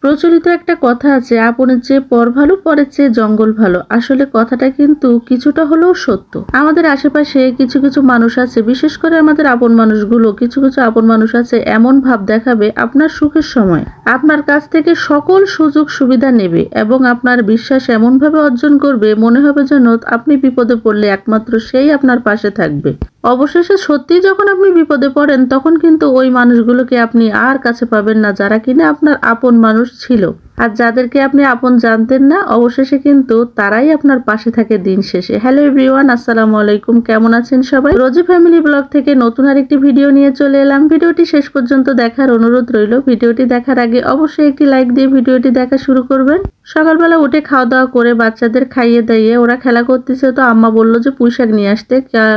প্রচলিত একটা কথা আছে, আপনের চেয়ে পর ভালো, পরের চেয়ে জঙ্গল ভালো। আসলে কথাটা কিন্তু কিছুটা হলেও সত্য। আমাদের আশেপাশে কিছু কিছু মানুষ আছে, বিশেষ করে আমাদের আপন মানুষগুলো, কিছু কিছু আপন মানুষ আছে এমন ভাব দেখাবে আপনার সুখের সময় আপনার কাছ থেকে সকল সুযোগ সুবিধা নেবে এবং আপনার বিশ্বাস এমন ভাবে অর্জন করবে মনে হবে যেন আপনি বিপদে পড়লে একমাত্র সেই আপনার পাশে থাকবে। অবশেষে সত্যি যখন আপনি বিপদে পড়েন তখন কিন্তু ওই মানুষগুলোকে আপনি আর কাছে পাবেন না, যারা কিনা আপনার আপন মানুষ ছিল। আর যাদেরকে আপনি আপন জানতেন না, অবশেষে কিন্তু তারাই আপনার পাশে থাকে দিন শেষে। হ্যালো এভরিওয়ান, আসসালামু আলাইকুম। কেমন আছেন সবাই? রোজি ফ্যামিলি ব্লগ থেকে নতুন আরেকটি ভিডিও নিয়ে চলে এলাম। ভিডিওটি শেষ পর্যন্ত দেখার অনুরোধ রইল। ভিডিওটি দেখার আগে অবশ্যই একটি লাইক দিয়ে ভিডিওটি দেখা শুরু করবেন। সকালবেলা উঠে খাওয়া দাওয়া করে বাচ্চাদের খাইয়ে দাইয়ে ওরা খেলা করতেছে, তো আম্মা বললো যে পুঁইশাক নিয়ে আসতে।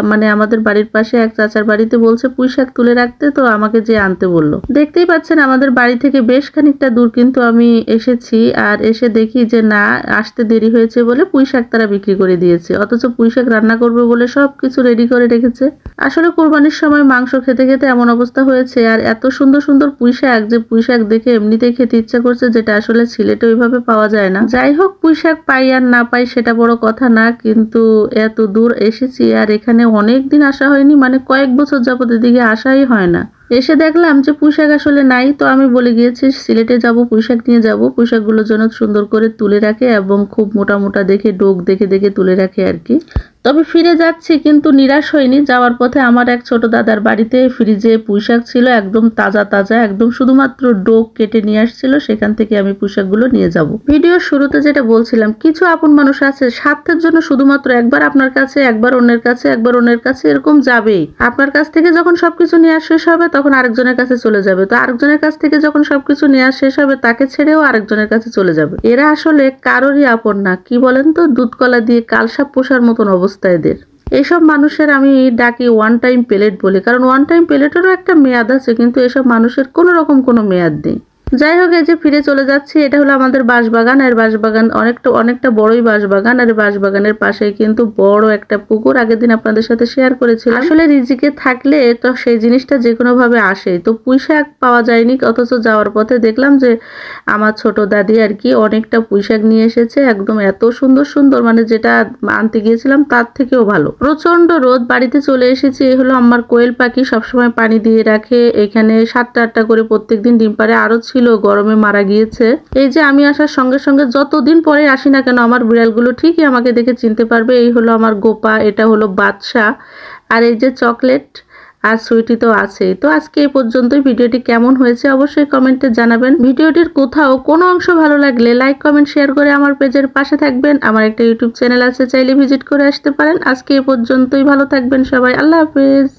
মানে আমাদের বাড়ির পাশে এক চাচার বাড়িতে বলছে পুঁইশাক তুলে রাখতে, তো আমাকে যে আনতে বললো। দেখতেই পাচ্ছেন আমাদের বাড়ি থেকে বেশ খানিকটা দূর কিন্তু আমি এসেছি, আর এসে দেখি যে না, আসতে দেরি হয়েছে বলে পুঁইশাক তারা বিক্রি করে দিয়েছে, অথচ পুঁইশাক রান্না করবে বলে সবকিছু রেডি করে রেখেছে। আসলে কোরবানির সময় মাংস খেতে খেতে এমন অবস্থা হয়েছে, আর এত সুন্দর সুন্দর পুঁইশাক, যে পুঁইশাক দেখে এমনিতেই খেতে ইচ্ছা করছে, যেটা আসলে সিলেটে ওইভাবে পাওয়া যায় না। যাই হোক, পুঁইশাক পাই আর না পাই সেটা বড় কথা না, কিন্তু এত দূর এসেছি আর এখানে অনেক দিন আসা হয়নি, মানে কয়েক বছর যাবত এদিকে আসাই হয় না। এসে দেখলাম যে পুঁইশাক আসলে নাই, তো আমি বলে গিয়েছি সিলেটে যাব, পুঁইশাক নিয়ে যাব। পুঁইশাকগুলো যেন সুন্দর করে তুলে রাখে এবং খুব মোটা মোটা দেখে, ডোক দেখে দেখে তুলে রাখে আর কি। তবে ফিরে যাচ্ছি কিন্তু নিরাশ হয়নি। যাওয়ার পথে আমার এক ছোট দাদার বাড়িতে ফ্রিজে পুঁইশাক ছিল, একদম তাজা তাজা, একদম শুধুমাত্র ডোক কেটে নিয়ে আসছিল, সেখান থেকে আমি পুঁইশাকগুলো নিয়ে যাব। ভিডিওর শুরুতে যেটা বলছিলাম, কিছু আপন মানুষ আছে স্বার্থের জন্য শুধুমাত্র একবার আপনার কাছে, একবার অন্যের কাছে, একবার অন্যের কাছে, এরকম যাবেই। আপনার কাছ থেকে যখন সবকিছু নেওয়া শেষ হবে তখন আরেকজনের কাছে চলে যাবে, তো আরেকজনের কাছ থেকে যখন সবকিছু নেওয়া শেষ হবে তাকে ছেড়েও আরেকজনের কাছে চলে যাবে। এরা আসলে কারোরই আপন না। কি বলেন তো, দুধ কলা দিয়ে কালসাপ পোষার মতন অবস্থা এদের। এইসব মানুষের আমি ডাকি ওয়ান টাইম প্লেট বলে, কারণ ওয়ান টাইম প্লেটেরও একটা মেয়াদ আছে, কিন্তু এসব মানুষের কোনো রকম কোনো মেয়াদ নেই। যাই হোক, এই যে ফিরে চলে যাচ্ছি, এটা হলো আমাদের বাঁশবাগান। আর বাঁশবাগান অনেকটা বড়ই বাঁশবাগান, আর বাঁশবাগানের পাশে কিন্তু বড় একটা পুকুর। আগের দিন আপনাদের সাথে শেয়ার করেছিলাম। আসলে রিজিকে থাকলে তো সেই জিনিসটা যে কোনো ভাবে আসে। তো পুঁইশাক পাওয়া যায়নি, অথচ যাওয়ার পথে দেখলাম যে আমার ছোট দাদি আর কি অনেকটা পুঁইশাক নিয়ে এসেছে, একদম এত সুন্দর সুন্দর, মানে যেটা আনতে গিয়েছিলাম তার থেকেও ভালো। প্রচন্ড রোদ, বাড়িতে চলে এসেছি। এই হলো আমার কোয়েল পাখি, সবসময় পানি দিয়ে রাখে এখানে, 7টা 8টা করে প্রত্যেকদিন ডিম পারে, আরো ছিল, গরমে মারা গিয়েছে। এই যে আমি আসার সঙ্গে সঙ্গে যতদিন পরে আসি না কেন আমার বিড়ালগুলো ঠিকই আমাকে দেখে চিনতে পারবে। এই হলো আমার গোপা, এটা হলো বাদশা, আর এই যে চকলেট আর সুইটি তো আছেই। তো আজকে এই পর্যন্তই। ভিডিওটি কেমন হয়েছে অবশ্যই কমেন্টে জানাবেন। ভিডিওটির কোথাও কোনো অংশ ভালো লাগলে লাইক কমেন্ট শেয়ার করে আমার পেজের পাশে থাকবেন। আমার একটা ইউটিউব চ্যানেল আছে, চাইলে ভিজিট করে আসতে পারেন। আজকে এই পর্যন্তই। ভালো থাকবেন সবাই। আল্লাহ হাফেজ।